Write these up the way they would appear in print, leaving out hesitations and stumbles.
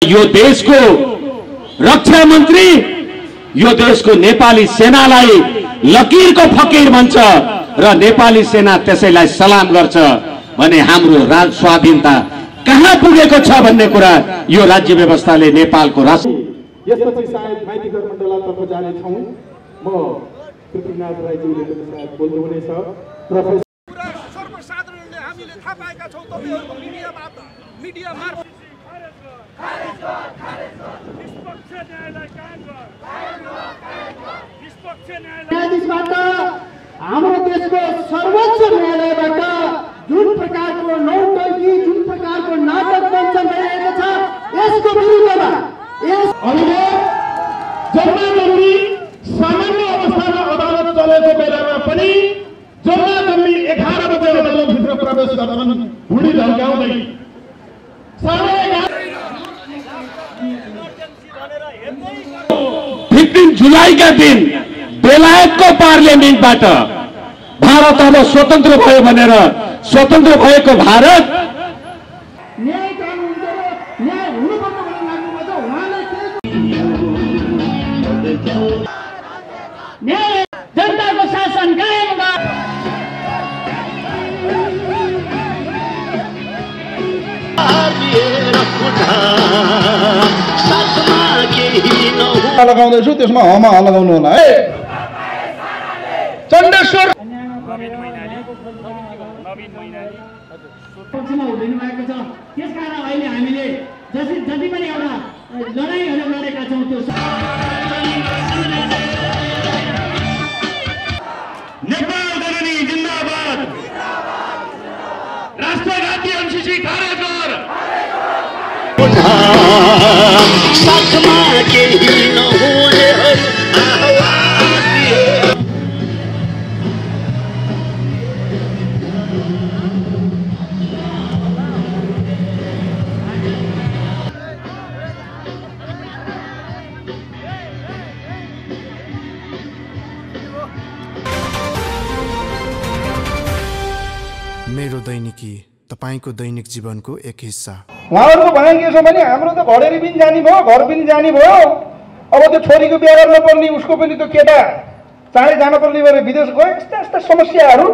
यो देशको रक्षा मन्त्री यो देशको नेपाली सेनालाई लकीरको फकीर भन्छ र नेपाली सेना त्यसैलाई सलाम गर्छ भने हाम्रो राज स्वाधीनता कहाँ पुगेको छ भन्ने कुरा यो राज्य व्यवस्थाले नेपालको राष्ट्र यसपछि सायद माइती गठबन्धनतर्फ जाने छौं। म पृथ्वीनाथ राईज्यूले पनि सायद बोल्नु हुनेछ। प्रोफेसर पुरा सर्वसाधारणले हामीले थाहा पाएका छौं तपाईहरुको मिडिया मार्फत निष्पक्ष न्यायलाई कायम गर निष्पक्ष न्यायाधीशबाट हाम्रो देशको सर्वोच्च न्यायालयबाट जुन प्रकारको नौटंकी जुन प्रकारको नाटक मञ्चन भइरहेको छ यसको विरुद्धमा अहिले जम्मा सामान्य अवस्थामा अदालत चलेको बेलामा पनि जम्मा 11 बजे अदालतभित्र प्रवेश गर्छन् हुडी ढल्काउँदै 15 जुलाईका दिन बेलायतको पार्लियामेन्टबाट भारत अब स्वतन्त्र भयो भनेर स्वतन्त्र भएको भारत न्याय कानुन न्याय हुनुपर्छ भन्ने लाग्नुभयो। उहाँले न्याय जनताको शासन कायम गर लगाउँदैछु त्यसमा हमा लगाउनु होला है। चण्डेश्वर पक्षमा उभिनु भएको छ। त्यसकारण अहिले हामीले जति पनि एउटा लडाईहरू लडेका छौँ त्यो नेपाल जननी जिन्दाबाद राष्ट्रघाती एमसीसी खारेज गर साथमा केही नहुने मेरो दैनिकी तपाईको दैनिक जीवनको एक हिस्सा। उहाँहरुको भनाइ के छ भने हाम्रो त घडेरी पनि जानी भयो घर पनि जानी भयो अब त्यो छोरीको बिहे गर्न पर्ने उसको पनि त्यो केटा चाँडै जान पर्ने भएर विदेश गयो। यस्ता यस्ता समस्याहरू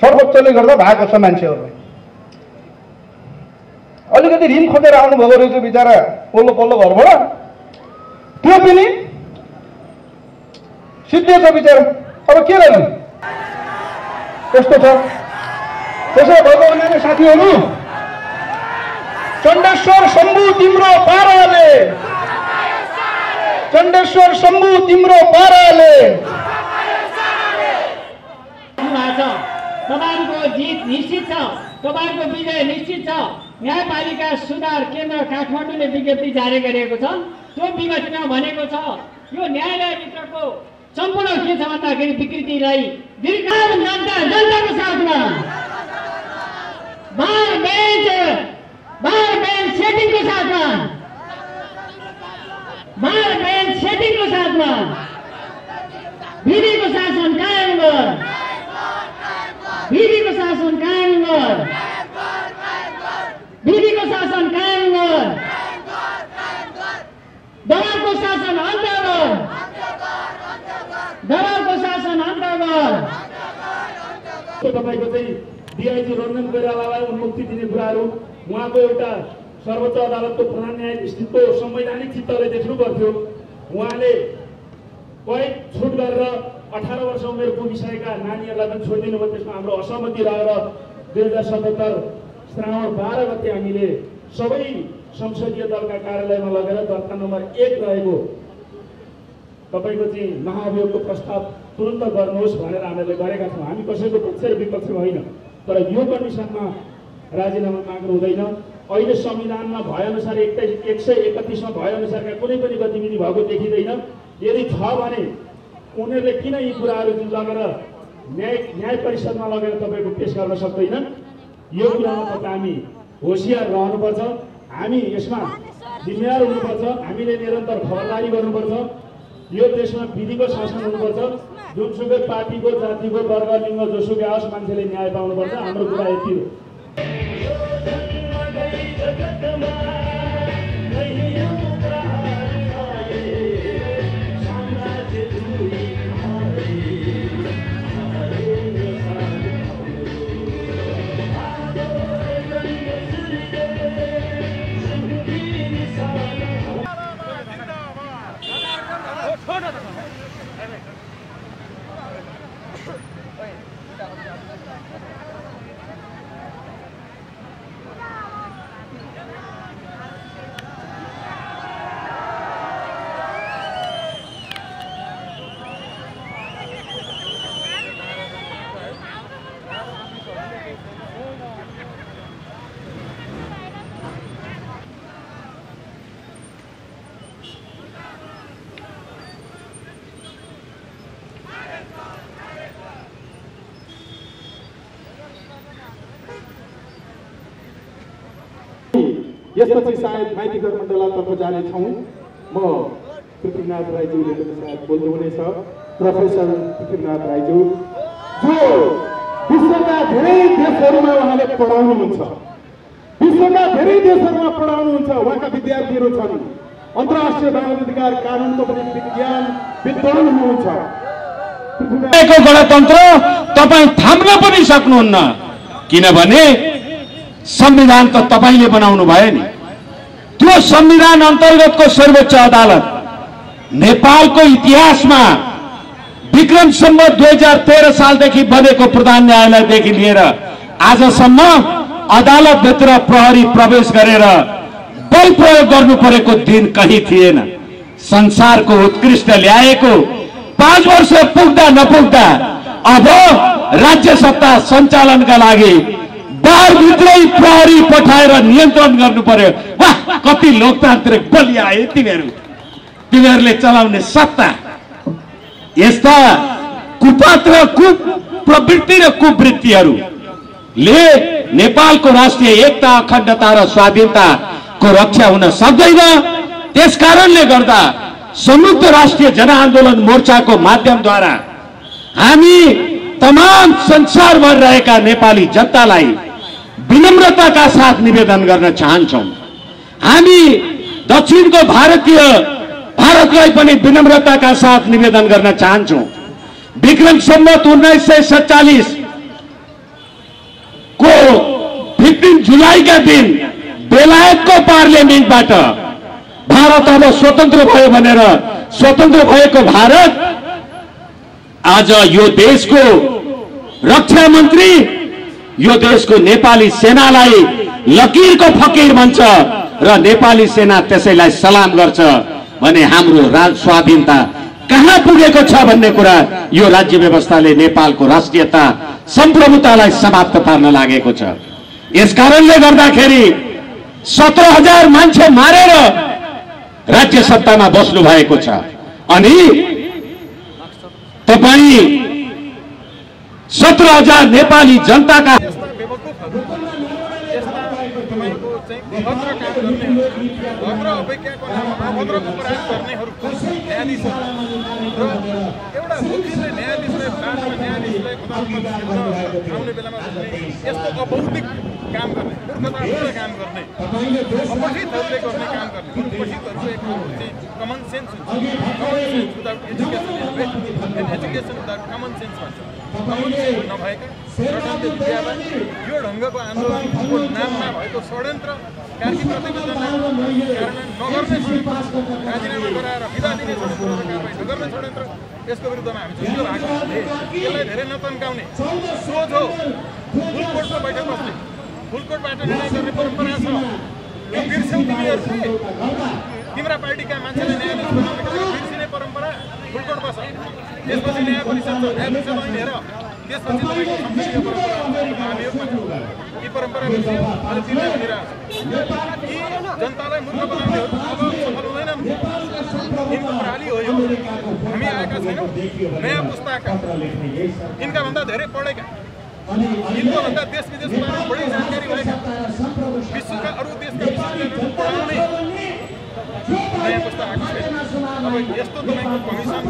सर्वोच्चले गर्दा भएको छ। मान्छेहरूलाई अलिकति ऋण खोजेर आउनुभएको रहेछ बिचरा पल्लो पल्लो घरबाट त्यो पनि सिद्धिएछ बिचरा। अब के गर्नु यस्तो छ। त्यसो भएको हुनाले साथीहरू चण्डेश्वर शम्भु तिम्रो पाराले चण्डेश्वर शम्भु तिम्रो पाराले तपाईहरुको जित निश्चित छ। तपाईहरुको विजय निश्चित छ। न्यायपालिका सुधार केन्द्र काठमाडौँले विज्ञप्ति जारी गरेको छ। त्यो विज्ञप्तिमा भनेको छ यो न्यायालयभित्रको सम्पूर्ण के छ भन्दाखेरि विकृतिलाई दीर्घकाल जनताको साथमा बार बेन्च सेटिङको साथमा विधिको शासन कायम गर विधिको शासन कायम गर विधिको शासन कायम गर दबावको शासन अन्त गर दबावको शासन अन्त गर। तपाईको चाहिँ डीआईजी रञ्जन कोइरालालाई उन्मुक्ति दिने कुराहरू उहाँको एउटा सर्वोच्च अदालतको प्रधान न्यायाधीशको संवैधानिक चित्तले देख्नु पर्थ्यो। उहाँले कैद छुट गरेर 18 वर्ष उमेर पुगिसकेका नानीहरूलाई पनि छोडिदिनु भयो। त्यसमा हाम्रो असहमति रहेर 2077 श्रावण 12 गते हामीले सबै संसदीय दलका कार्यालयमा लगेर दर्ता नम्बर 1 रहेको तपाईको चाहिँ महाभियोगको प्रस्ताव तुरन्त गर्नुहोस् भनेर हामीले गरेका छौँ। हामी कसैको पक्ष र विपक्ष होइन, तर यो कन्डिसनमा राजीनामा माग्नु हुँदैन। अहिले संविधानमा भएअनुसार 131 भएअनुसारका कुनै पनि गतिविधि भएको देखिँदैन। यदि छ भने उनीहरूले किन यी कुराहरू लगेर न्याय परिषदमा लगेर तपाईँको पेश गर्न सक्दैनन्? यो कुरामा तपाईँ हामी होसियार रहनुपर्छ। हामी यसमा जिम्मेवार हुनुपर्छ। हामीले निरन्तर खबरदारी गर्नुपर्छ। यो देशमा विधिको शासन हुनुपर्छ। जुनसुकै पार्टीको जातिको वर्ग लिङ्ग जोसुकै आओस् मान्छेले न्याय पाउनुपर्छ। हाम्रो कुरा यति हो। यसपछि सायद माइती घर मण्डलतर्फ जानेछौँ। म पृथ्वीनाथ राईज्यूले पनि सायद बोल्नुहुनेछ। प्रोफेसर पृथ्वीनाथ राईज्यू जो विश्वका धेरै देशहरूमा उहाँले पढाउनुहुन्छ, विश्वका धेरै देशहरूमा पढाउनुहुन्छ। उहाँका विद्यार्थीहरू छन्, अन्तर्राष्ट्रिय मानवाधिकार कानुनको पनि विज्ञान विद्वान हुनुहुन्छ। गणतन्त्र तपाईँ थाम्न पनि सक्नुहुन्न, किनभने संविधान त तपाईले बनाउनु भयो नि। त्यो संविधान अन्तर्गतको सर्वोच्च अदालत नेपालको इतिहासमा विक्रम सम्वत 2013 सालदेखि बनेको प्रधान न्यायालयदेखि लिएर आजसम्म अदालतभित्र प्रहरी प्रवेश गरेर बल प्रयोग गर्नु परेको दिन कहीँ थिएन। संसारको उत्कृष्ट ल्याएको 5 वर्ष पुग्दा नपुग्दा अब राज्य सत्ता सञ्चालनका लागि बारभित्रै प्रहरी पठाएर नियन्त्रण गर्नु पर्यो। वाह, कति लोकतान्त्रिक बलिया आए तिमीहरूले चलाउने सत्ता। यस्ता कुपात्र कुप्रवृत्ति र कुवृत्तिहरूले नेपालको राष्ट्रिय एकता, अखण्डता र स्वाधीनताको रक्षा हुन सक्दैन। त्यसकारणले गर्दा संयुक्त राष्ट्रिय जनआन्दोलन मोर्चाको माध्यमद्वारा हामी तमाम संसारभर रहेका नेपाली जनतालाई विनम्रताका साथ निवेदन गर्न चाहन्छौँ। हामी दक्षिणको भारतलाई पनि विनम्रताका साथ निवेदन गर्न चाहन्छौँ। विक्रम सम्वत 1947 को 15 जुलाईका दिन बेलायतको पार्लियामेन्टबाट भारत अब स्वतन्त्र भयो भनेर स्वतन्त्र भएको भारत आज यो देशको रक्षा मन्त्री यो देशको नेपाली सेनालाई लकीरको फकीर भन्छ र नेपाली सेना त्यसैलाई सलाम गर्छ भने हाम्रो स्वाधीनता कहाँ पुगेको छ भन्ने कुरा यो राज्य व्यवस्थाले नेपालको राष्ट्रियता सम्प्रभुतालाई समाप्त पार्न लागेको छ। यसकारणले गर्दाखेरि 17,000 मान्छे मारेर राज्य सत्तामा बस्नु भएको छ अनि तपाईँ 17,000 नेपाली जनताका यस्तो अबौद्धिक काम गर्ने, मूर्खतापूर्ण काम गर्ने, अपठितहरूले गर्ने काम गर्ने, उपठितहरूको एक चाहिँ कमन सेन्स हुन्छ। Common sense without education is waste, and education without common sense भन्छ। कमन सेन्स नभएका रटन्ते विद्यालाई यो ढङ्गको आन्दोलनको नाममा भएको षड्यन्त्र कार्की प्रतिबद्धता कार्यान्वयन नगर्ने षड्यन्त्र, राजीनामा गराएर बिदा दिने षड्यन्त्र, कारबाही नगर्ने षड्यन्त्र, यसको विरुद्धमा हामी झुन्डो भएको हुनाले यसलाई धेरै नतन्काउने सोझो फुलकोटको बैठक बस्ने, फुलकोटबाट निर्णय गर्ने परम्परा छ। यो बिर्स्यौ तिमीहरूले, तिम्रा पार्टीका मान्छेलाई न्यायाधीश बनाउनका लागि बिर्सिने परम्परा फुलकोट बस। त्यसपछि न्याय परिषद छ, न्याय परिषद हेर त्यसपछि तपाईँको संसदीय परम्परा महाभियोगमा छ। यी परम्परा बिर्स्यौ अनि तिमीले भनिरहेको छ यी जनतालाई मूर्ख बनाउनेहरू अब सफल हुँदैनन्। यिनको प्रणाली हो यो। हामी आएका छैनौँ नयाँ पुस्ताका, यिनका भन्दा धेरै पढेका, यिनको भन्दा देश विदेशको बारेमा बढी जानकारी भएका, विश्वका अरू देशका विश्वविद्यालयहरू पढाउने नयाँ पुस्ता आएको छैन। अब यस्तो तपाईँको कमिसन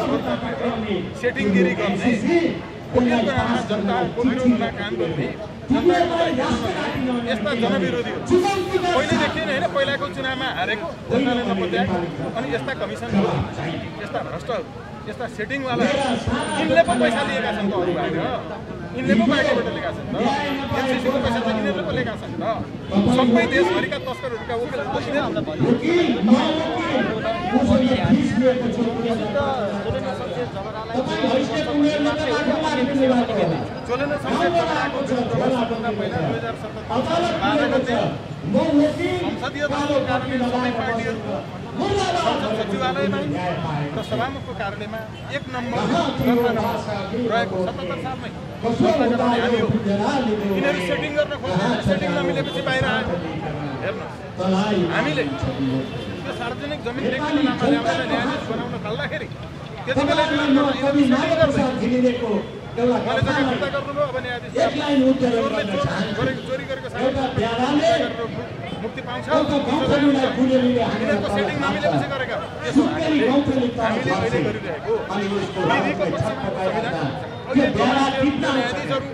गर्ने, सेटिङगिरी गर्ने, वकिलको नाममा जनताको विरोधमा काम गर्ने जनताको यस्ता जनविरोधी हो पहिलेदेखि नै होइन पहिलाको चुनावमा हारेको जनताले नपत्याएको अनि यस्ता कमिसनहरू यस्ता भ्रष्टहरू यस्ता सेटिङवालाहरू यिनले पो पैसा लिएका छन् त अरूबाट यिनले पो पार्टीबाट लिएका छन् त एमसिसीको पैसा त यिनीहरूले पो लिएका छन् त सबै देशभरिका तस्करहरूका वकिलहरू चोलेन संसद चलाएको सबभन्दा पहिला 2017 गते संसदीय दलको कार्यालय सबै पार्टीहरूको संसद सचिवालयमा र सभामुखको कार्यालयमा 1 नम्बर रहेको 77 सालमै हामी हो यिनीहरू सेटिङ गर्न खोज्दा सेटिङ नमिलेपछि बाहिर आयो हेर्नुहोस् हामीले त्यो सार्वजनिक जमिन व्यक्तिको नाममा ल्याएर न्यायाधीश बनाउन थाल्दाखेरि त्यति बेला मैले जग्गा फिर्ता गर्नुभयो अब न्यायाधीश चोरी गरेको मुक्ति पाउँछ यिनीहरूको सेटिङ नमिलेपछि गरेका त्यसो हामीले अहिले गरिरहेको विधिको पक्षमा संविधान न्यायाधीशहरू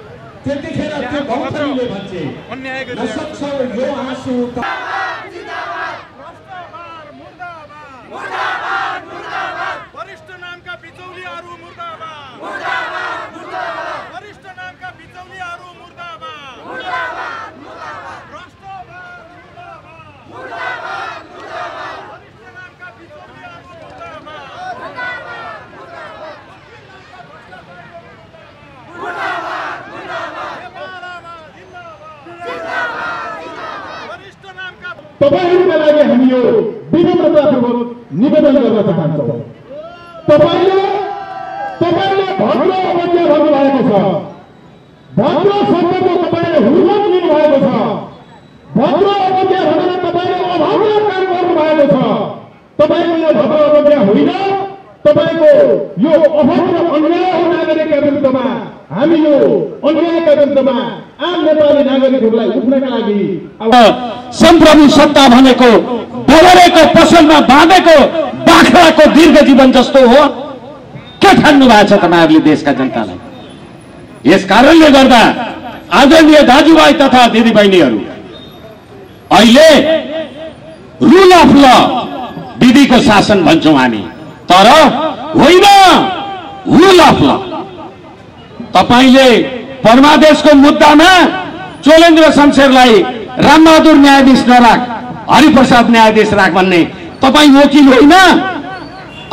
अन्याय गरिरहेको वरिष्ठ नामका बिचौलियाहरू मुर्दाबाद वरिष्ठ नामका बिचौलियाहरू मुर्दाबाद भ्रष्टाचार मुर्दाबाद वरिष्ठ नामका बिचौलियाहरू वरिष्ठ नामका तपाईहरुका लागि हामी यो विनम्रतापूर्वक निवेदन गर्न चाहन्छौँ तपाईले भद्र अवज्ञा गर्नु भएको छ भद्र शब्दको तपाईले हुर्मत लिनु भएको छ भद्र अवज्ञा भनेर तपाईले अभद्र काम गर्नु भएको छ तपाईको यो भद्र अवज्ञा होइन तपाईको यो अभद्र अन्याय नागरिकका विरुद्धमा हामी यो अन्यायका विरुद्धमा आम नेपाली नागरिकहरूलाई उठ्नका लागि सम्प्रभु सत्ता भनेको बगरेको पसलमा बाँधेको बाख्राको दीर्घ जीवन जस्तो हो के ठान्नु भएको छ तपाईहरुले देशका जनतालाई यस कारणले गर्दा आदरणीय दाजुभाइ तथा दिदीबहिनीहरू अहिले रुल अफ ल विधिको शासन भन्छौं हामी तर होइन रुल अफ ल तपाईले परमादेशको मुद्दामा चोलेन्द्र शमशेरलाई रामबहादुर न्यायाधीश नराख हरिप्रसाद न्यायाधीश राख भन्ने तपाई वकिल होइन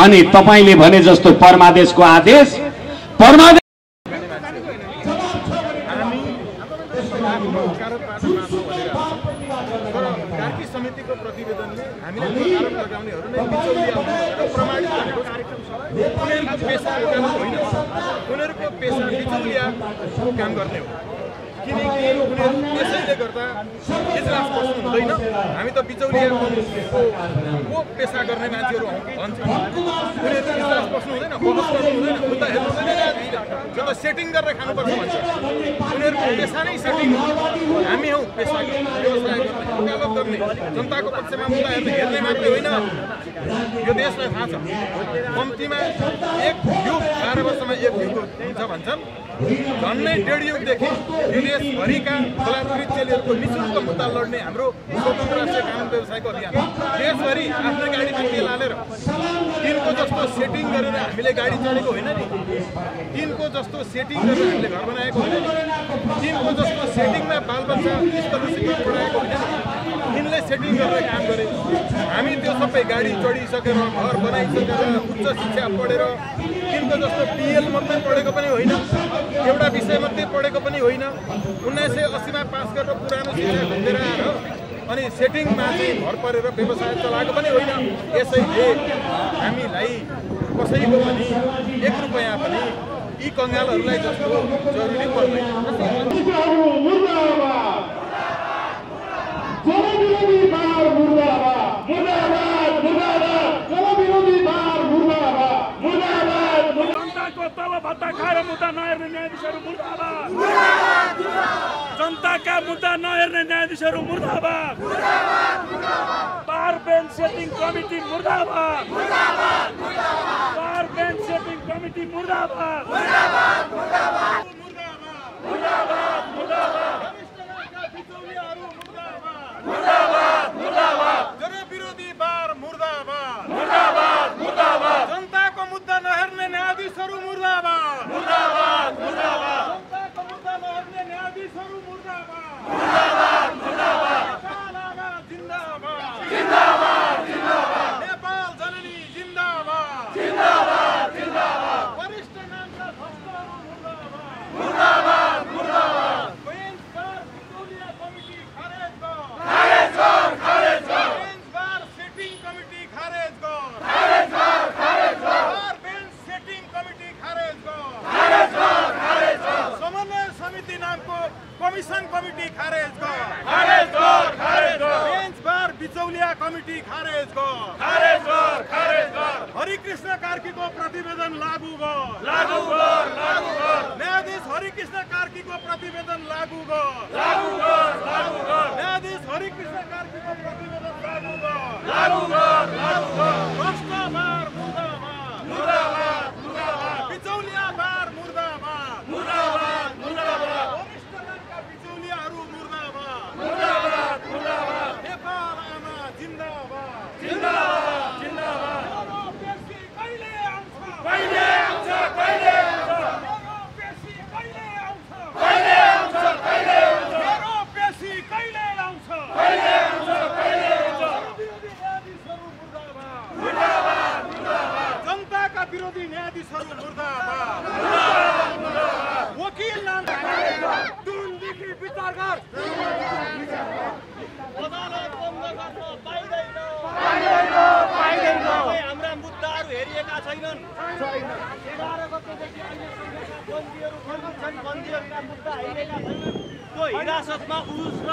अनि तपाईले भने जस्तो परमादेशको आदेश परमादेश कार्की समितिको प्रतिवेदनले हामीले आरोप लगाउनेहरू नै बिचौलिया भनेर प्रमाणित गरेको कार्यक्रम छ उनीहरूको पेशा काम होइन उनीहरूको पेशा बिचौलिया काम गर्ने हो किनकि उनीहरू यसैले गर्दा इजलास बस्नु हुँदैन हामी त बिचौलियाको पेशा गर्ने मान्छेहरू भन्छौँ उनीहरू इजलास बस्नु हुँदैन बहस गर्नु हुँदैन मुद्दा हेर्नु हुँदैन जो त सेटिङ गरेर खानुपर्छ भन्छ उनीहरूको पेशा नै सेटिङ हो हामी हौ पेशा व्यवसाय गर्ने वकालत गर्ने जनताको पक्षमा मुद्दा हेर्ने मात्रै होइन यो देशलाई थाहा छ कम्तीमा एक युग 12 वर्षमा एक युग हुन्छ भन्छन् झन्नै 1.5 युगदेखि यो देशभरिका बलात्कृत चेलीहरूको निःशुल्क मुद्दा लड्ने हाम्रो स्वतन्त्र राष्ट्रिय कानुन व्यवसायको अभियान देशभरि आफ्नो गाडीमा तेल हालेर तिनको जस्तो सेटिङ गरेर हामीले गाडी चढेको होइन नि तिनको जस्तो सेटिङ गरेर हामीले घर बनाएको होइन नि तिनको जस्तो सेटिङमा बालबच्चा स्कुल शिक्षा पढाएको होइन नि यिनले सेटिङ गरेर काम गरे हामी त्यो सबै गाडी चढिसकेर घर बनाइसकेर उच्च शिक्षा पढेर तिनको जस्तो पिएल मात्रै पढेको पनि होइन एउटा विषय मात्रै पढेको पनि होइन 1980 मा पास गरेर पुरानो शिक्षा घुमेर आएर अनि सेटिङमा चाहिँ भर परेर व्यवसाय चलाएको पनि होइन यसैले हामीलाई कसैको पनि 1 रुपैयाँ पनि यी कङ्गालहरूलाई जस्तो जरुरी पर्दैन भत्ता खाएर मुद्दा नहेर्ने न्यायाधीशहरू मुर्दाबाद जनताका मुद्दा नहेर्ने न्यायाधीशहरू मुर्दाबाद बार बेन्च सेटिङ कमिटी मुर्दाबाद बार बेन्च सेटिङ कमिटी मुर्दाबाद जनविरोधी बार मुर्दाबाद जनताको मुद्दा नहेर्ने न्यायाधीशहरू मुर्दाबाद जनताको मुद्दा नहेर्ने न्यायाधीशहरू मुर्दाबाद जिन्दाबाद नेपाल जननी जिन्दाबाद वरिष्ठ नामका भ्रष्टहरू मुर्दाबाद बेन्च बार बिचौलिया कमिटी खारेज गर बेन्च बार सेटिङ कमिटी खारेज गर बेन्च सेटिङ कमिटी खारेज गर समन्वय समिति नामको कमिसन कमिटी खारेज गर बेन्च बार बिचौलिया कमिटी खारेज गर हरिकृष्ण कार्कीको प्रतिवेदन लागू गर न्यायाधीश हरिकृष्ण कार्कीको प्रतिवेदन लागू गर न्यायाधीश हरिकृष्ण कार्कीको प्रतिवेदन लागू गर भ्रष्टाचार मुर्दाबाद बिचौलिया बार मुर्दाबाद वरिष्ठ नामका बिचौलियाहरू मुर्दाबाद नेपाल आमा जिन्दाबाद पेशी कहिले आउँछ मेरो पेशी कहिले आउँछ जनताका विरोधी न्यायाधीशहरू मुर्दाबाद वकिल नाम तुरुन्तदेखि विचार गर अदालत बन्द गर्न पाइँदैन हाम्रा मुद्दाहरू हेरिएका छैनन् 11 गतेदेखि अहिलेसम्मका बन्दीहरूका मुद्दा हेरिएका छैनन् त्यो हिरासतमा उरुस र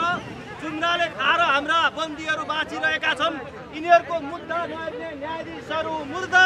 जुङ्गाले खाएर हाम्रा बन्दीहरू बाँचिरहेका छन् यिनीहरूको मुद्दा नहेर्ने न्यायाधीशहरू मुर्दा